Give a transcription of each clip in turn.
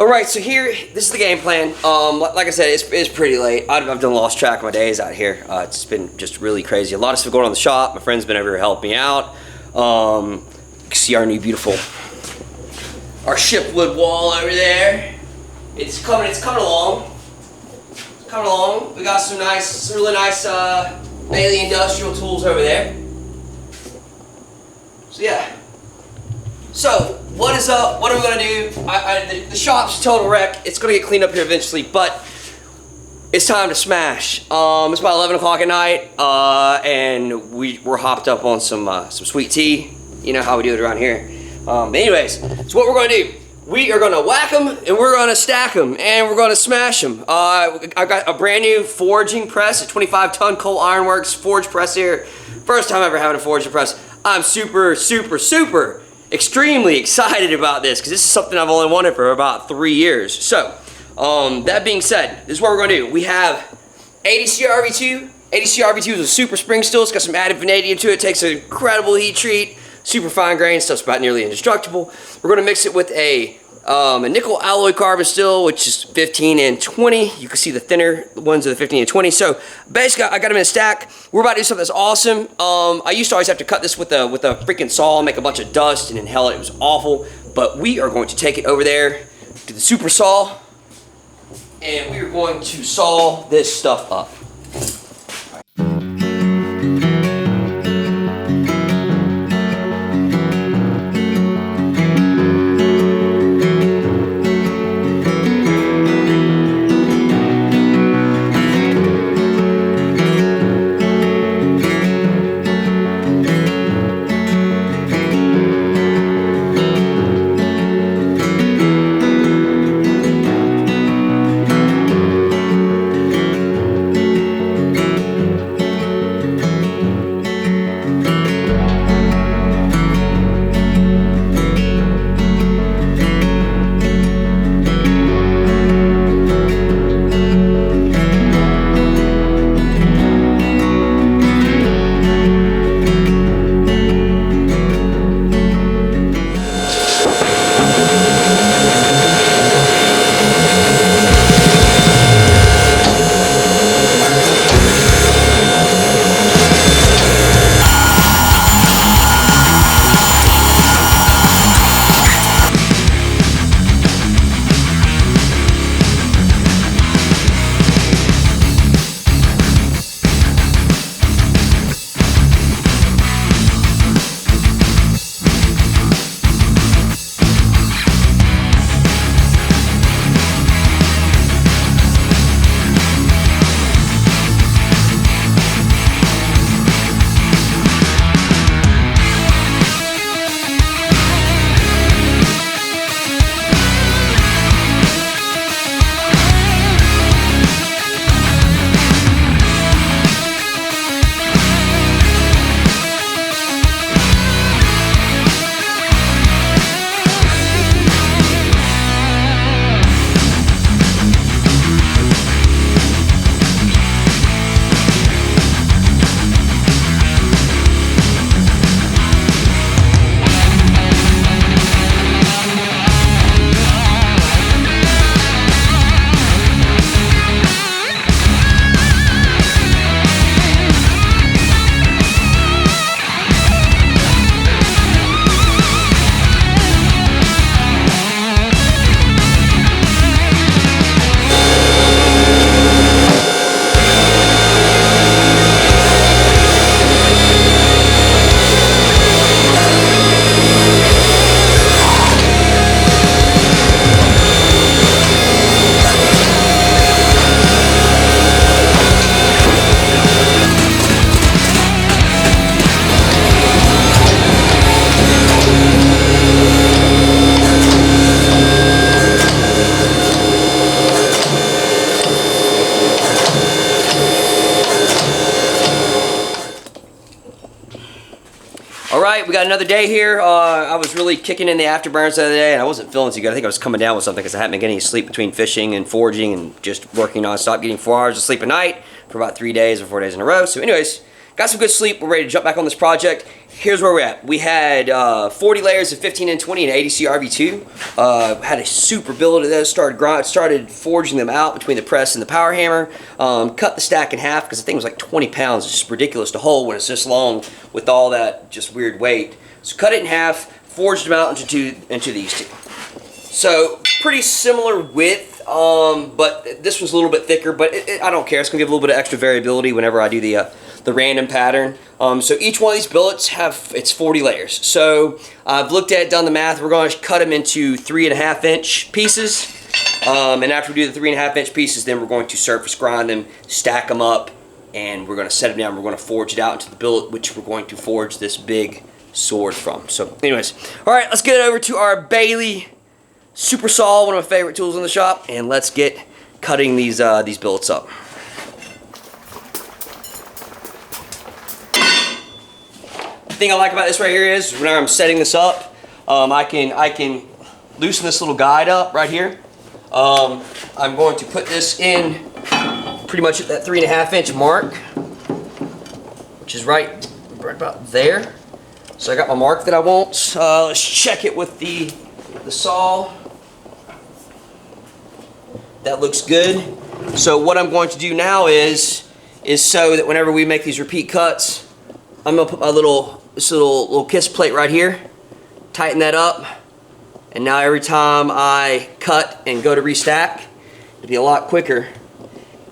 Alright, so here, this is the game plan. Like I said, it's pretty late. I've done lost track of my days out here. It's been just really crazy. A lot of stuff going on in the shop. My friend's been over here helping me out. You can see our new beautiful, our shipwood wall over there. It's coming along. It's coming along. We got some really nice Bailey industrial tools over there. So yeah. So, what is up? What are we gonna do? The shop's a total wreck. It's gonna get cleaned up here eventually, but it's time to smash. It's about 11 o'clock at night, and we're hopped up on some sweet tea. You know how we do it around here. Anyways, so what we're gonna do? We are gonna whack them, and we're gonna stack them, and we're gonna smash them. I've got a brand new forging press, a 25-ton Coal Ironworks forge press here. First time ever having a forging press. I'm super extremely excited about this because this is something I've only wanted for about 3 years. So, that being said, this is what we're gonna do. We have 80 CRV2. 80 CRV2 is a super spring steel. It's got some added vanadium to it. It takes an incredible heat treat. Super fine grain. Stuff's about nearly indestructible. We're gonna mix it with a nickel alloy carbon steel, which is 15 and 20. You can see the thinner ones are the 15 and 20. So basically, I got them in a stack. We're about to do something that's awesome. I used to always have to cut this with a freaking saw, make a bunch of dust and inhale it. It was awful. But we are going to take it over there to the super saw, and we are going to saw this stuff up. Alright, we got another day here. I was really kicking in the afterburns the other day, and I wasn't feeling too good. I think I was coming down with something because I hadn't been getting any sleep between fishing and forging and just working non-stop, getting 4 hours of sleep a night for about 3 days or 4 days in a row. So anyways, got some good sleep. We're ready to jump back on this project. Here's where we're at. We had 40 layers of 15 and 20 and ADC RV2. Had a super build of those. Started forging them out between the press and the power hammer. Cut the stack in half because the thing was like 20 pounds. It's just ridiculous to hold when it's this long with all that just weird weight. So cut it in half, forged them out into these two. So pretty similar width, but this one's a little bit thicker, but I don't care. It's gonna give a little bit of extra variability whenever I do the random pattern. So each one of these billets it's 40 layers. So I've looked at it, done the math. We're going to cut them into 3.5 inch pieces. And after we do the 3.5 inch pieces, then we're going to surface grind them, stack them up, and we're going to set them down. We're going to forge it out into the billet, which we're going to forge this big sword from. So anyways, all right, let's get it over to our Bailey Super Saw, one of my favorite tools in the shop, and let's get cutting these billets up. The thing I like about this right here is whenever I'm setting this up, I can loosen this little guide up right here. I'm going to put this in pretty much at that 3.5 inch mark, which is right about there. So I got my mark that I want. Let's check it with the saw. That looks good. So what I'm going to do now is so that whenever we make these repeat cuts, I'm gonna put my this little kiss plate right here, tighten that up, and now every time I cut and go to restack, it'll be a lot quicker.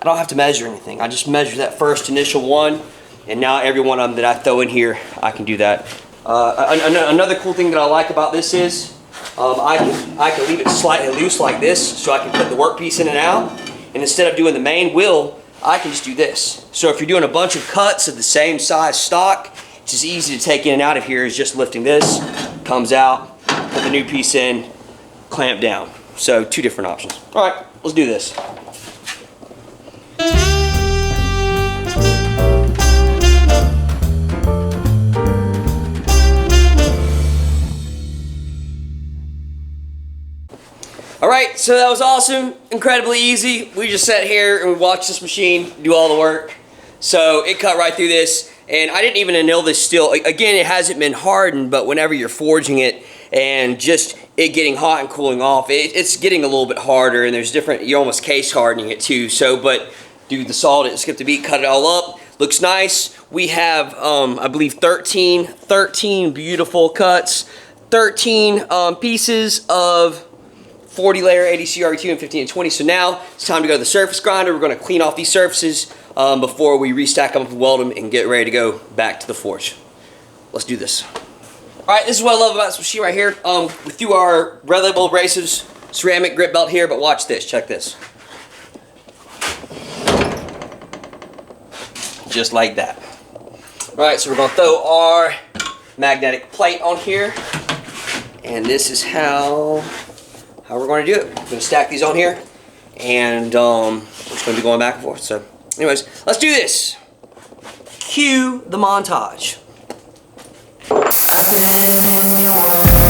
I don't have to measure anything. I just measure that first initial one, and now every one of them that I throw in here, I can do that. Another cool thing that I like about this is I can leave it slightly loose like this, so I can put the workpiece in and out, and instead of doing the main wheel, I can just do this. So if you're doing a bunch of cuts of the same size stock, it's as easy to take in and out of here as just lifting this, comes out, put the new piece in, clamp down. So two different options. All right, let's do this. Alright, so that was awesome, incredibly easy. We just sat here and we watched this machine do all the work. So it cut right through this, and I didn't even anneal this steel. Again, it hasn't been hardened, but whenever you're forging it and just it getting hot and cooling off, it's getting a little bit harder, and there's different, you're almost case hardening it too. So, but dude, the saw didn't skip a beat, cut it all up. Looks nice. We have, I believe 13 beautiful cuts, 13 pieces of 40 layer ADC RV2 and 15 and 20. So now it's time to go to the surface grinder. We're going to clean off these surfaces before we restack them up and weld them and get ready to go back to the forge. Let's do this. Alright, this is what I love about this machine right here. We threw our red label abrasives, ceramic grip belt here, but watch this, check this. Just like that. Alright, so we're going to throw our magnetic plate on here, and this is how we're going to do it. We're going to stack these on here, and we're just going to be going back and forth. So anyways, let's do this. Cue the montage. I've been in your arms.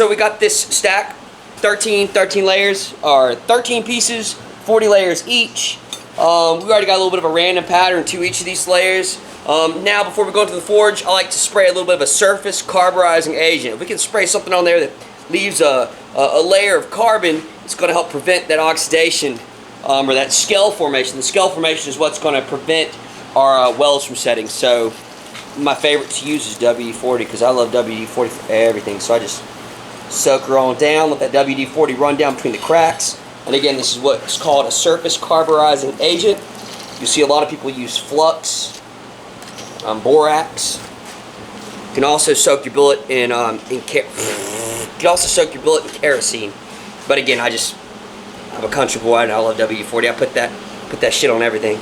so we got this stack, 13 layers, or 13 pieces, 40 layers each. We already got a little bit of a random pattern to each of these layers. Now, before we go into the forge, I like to spray a little bit of a surface carburizing agent. If we can spray something on there that leaves a layer of carbon, it's going to help prevent that oxidation or that scale formation. The scale formation is what's going to prevent our welds from setting. So my favorite to use is WD-40 because I love WD-40 for everything. So I just soak her on down, let that WD-40 run down between the cracks. And again, this is what's called a surface carburizing agent. You see a lot of people use flux, borax. You can also soak your bullet in kerosene. But again, I'm a country boy and I love WD-40. I put that shit on everything.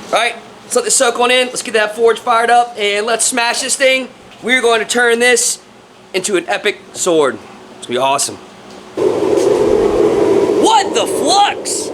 All right, let's let this soak on in. Let's get that forge fired up and let's smash this thing. We're going to turn this into an epic sword. It's gonna be awesome. What the flux?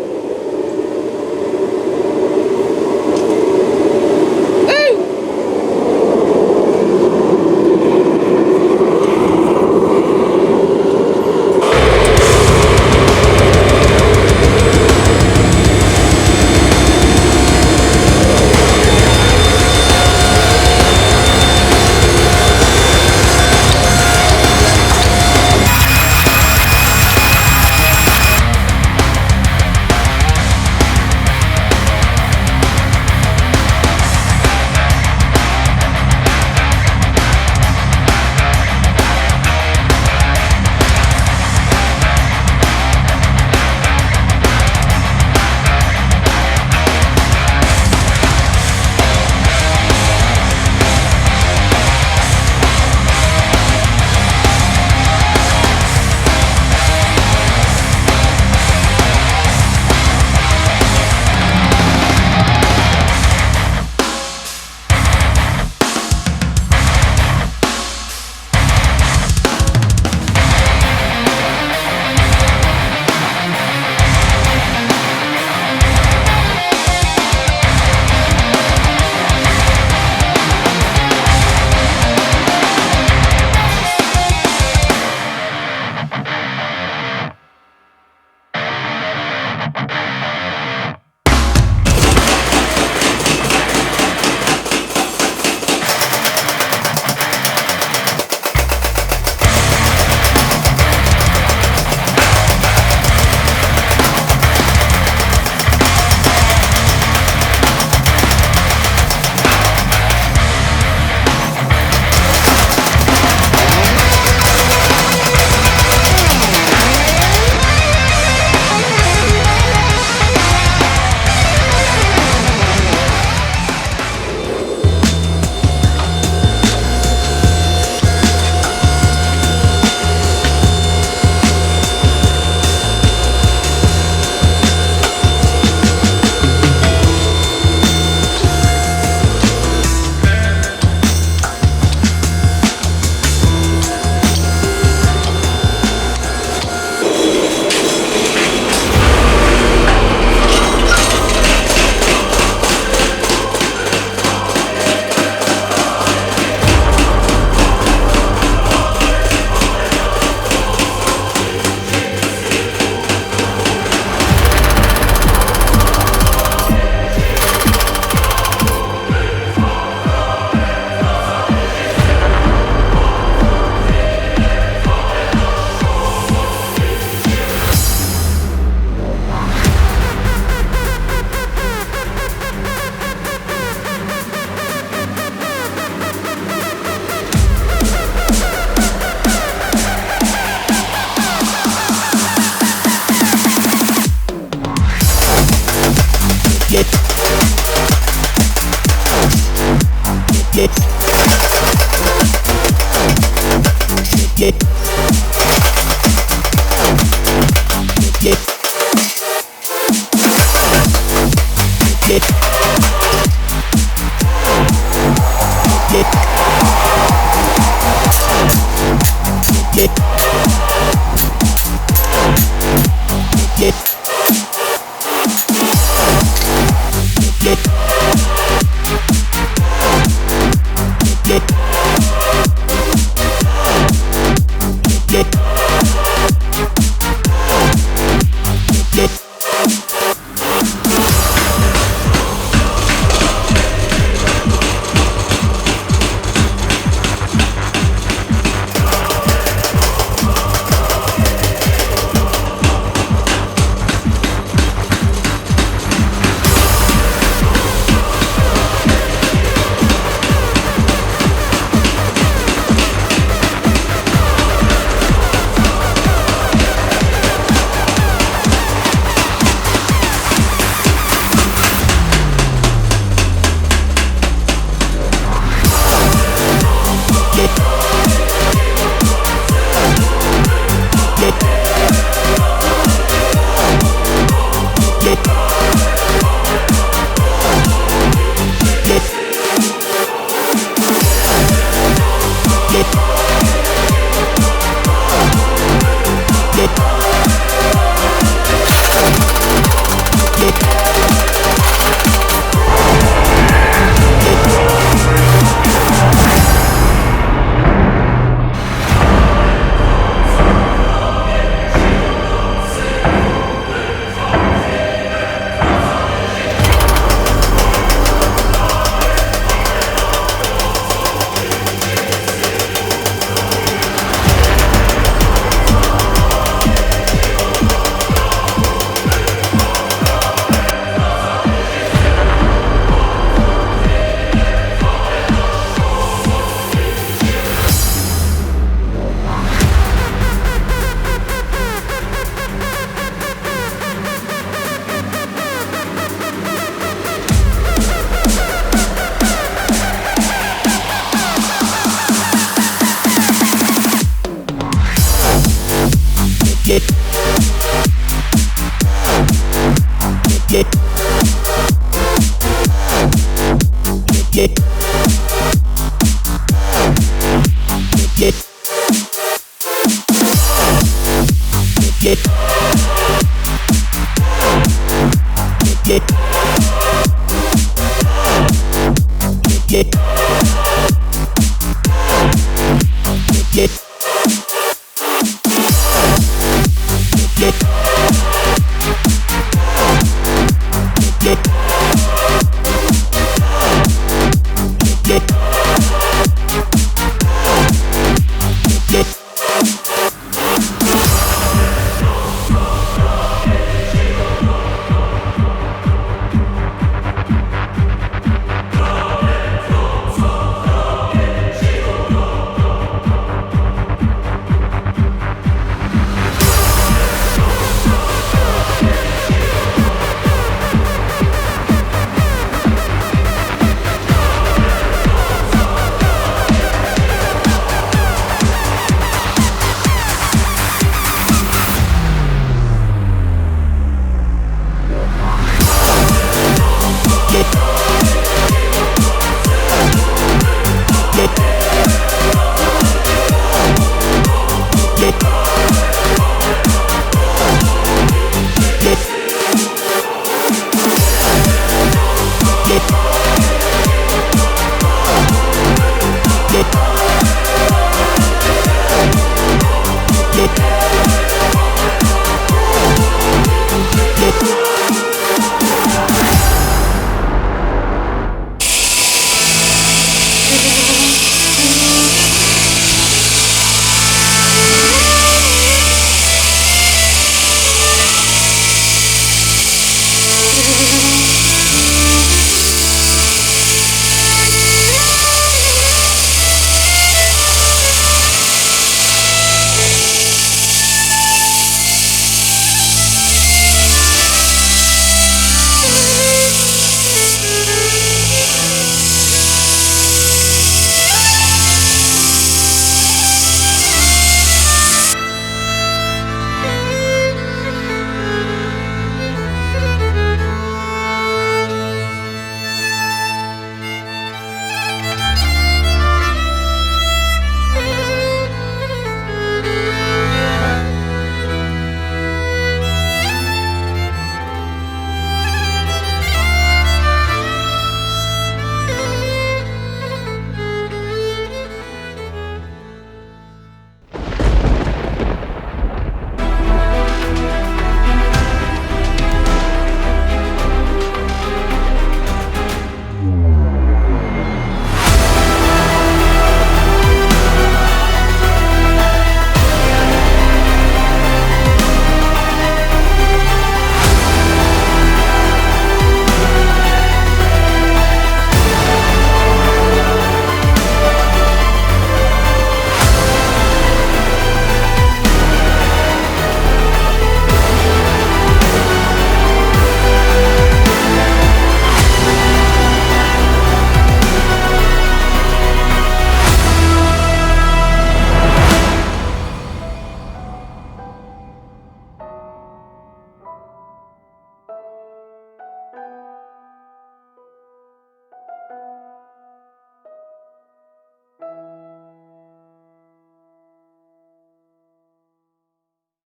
Yeah.